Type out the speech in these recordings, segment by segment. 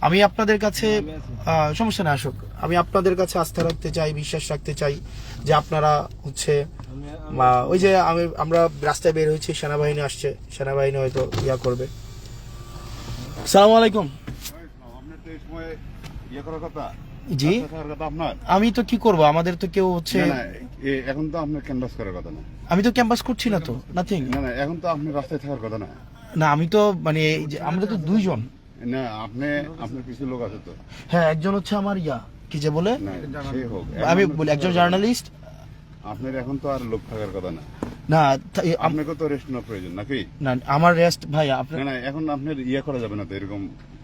আমি আপনাদের কাছে সমস্যা না আসুক, আমি আপনাদের কাছে আস্থা রাখতে চাই, বিশ্বাস রাখতে চাই যে আপনারা হচ্ছে ওই যে আমরা রাস্তায় বের হয়েছি, সেনাবাহিনী আসছে, সেনাবাহিনী হয়তো ইয়া করবে। সালাম আলাইকুম। আপনার তো এই সময় ইয়ে করার কথা, জি, রাস্তায় থাকার কথা আপনার। আমি তো কি করব, আমাদের তো কেউ হচ্ছে, না, এখন তো আপনার ক্যানভাস করার কথা না। আমি তো ক্যাম্পাস করছি না তো, নাথিং। না, এখন তো আপনি রাস্তায় থাকার কথা না। না আমি তো মানে এই যে আমরা তো দুইজন। না, আপনার কিছু লোক আছে তো। হ্যাঁ, একজন হচ্ছে আমার ইয়া কি যে বলে, না, সে হোক। আমি এখন বলি একজন জার্নালিস্ট। আপনার এখন তো আর লোক থাকার কথা না। না আপনাকে তো রেস্ট নেওয়ার প্রয়োজন নাকি? না আমার রেস্ট ভাই আপনার, না, এখন আপনার ইয়ে করা যাবে না তো, এরকম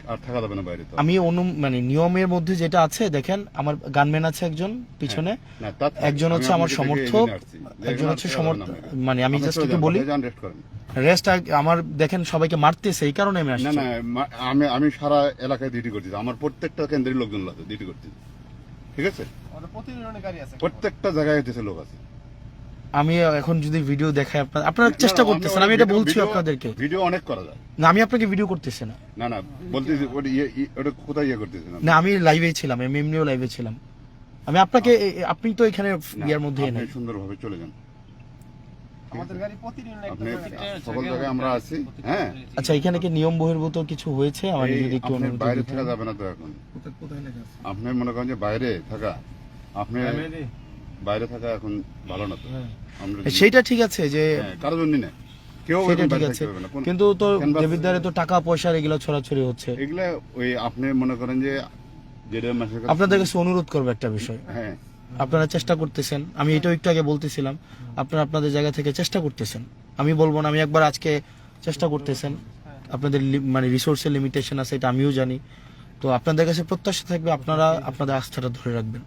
আর থাকা যাবে না বাইরে তো। আমি মানে নিয়মের মধ্যে যেটা আছে দেখেন, আমার গানম্যান আছে একজন পিছনে, না, তা থাক। একজন হচ্ছে আমি আমার আপনাকে সমর্থক, এজন্য আসছি। একজন হচ্ছে এখানে আর সমর্থক, থাকা যাবে না মানে আমি আপনি জাস্ট চলে একটু যান, বলি, বাসায় যান, রেস্ট করেন। রেস্ট আমার দেখেন সবাইকে মারতেছে, এই কারণে আমি না, আসছি। না, আমি সারা এলাকায় ডিউটি করতেছি, আমার প্রত্যেকটা কেন্দ্রের লোকজন আছে ডিউটি করতেছি, ঠিক আছে? প্রত্যেকটা জায়গায় হইতেছে লোক আছে। আমি এখন যদি ভিডিও দেখাই আপনারা চেষ্টা করতেছেন, আমি এটা বলছি আপনাদেরকে। ভিডিও অনেক করা যায়। না আমি আপনাকে ভিডিও করতেছি না, না, বলতেছি ওটা কোথায় ইয়ে করতেছি না। না আমি লাইভে ছিলাম, আমি এমনিও লাইভে ছিলাম। আমি আপনাকে আপনি তো এখানে ইয়ার মধ্যে আপনি নেই। সুন্দরভাবে চলে যান। আমাদের গাড়ি প্রতিদিন আপনি সকল জায়গায় আমরা আছি। হ্যাঁ, আচ্ছা, এখানে কি নিয়ম বহির্ভূত কিছু হয়েছে? আমার যদি একটু আপনি অনুমতি বাইরে দিতেন। থাকা যাবে না তো এখন। আপনি মনে করেন যে বাইরে থাকা, আপনি বাইরে থাকা এখন ভালো না তো। আমরা সেইটা ঠিক আছে যে, কারোর জন্য না, কেউ সেটা এখন ঠিক বাইরে আছে, থাকতে পারবে না। কিন্তু তো Canvas- দেবিদ্বারে তো টাকা পয়সার এগুলো ছড়াছড়ি হচ্ছে। এগুলা ওই আপনি মনে করেন যে যেটা মাসের কাছে- আপনাদের কাছে অনুরোধ করবো একটা বিষয়, হ্যাঁ, আপনারা চেষ্টা করতেছেন, আমি এটাও একটু আগে বলতেছিলাম, আপনারা আপনাদের জায়গা থেকে চেষ্টা করতেছেন, আমি বলবো না, আমি একবার আজকে চেষ্টা করতেছেন, আপনাদের মানে রিসোর্সের লিমিটেশন আছে, এটা আমিও জানি। তো আপনাদের কাছে প্রত্যাশা থাকবে আপনারা আপনাদের আস্থাটা ধরে রাখবেন।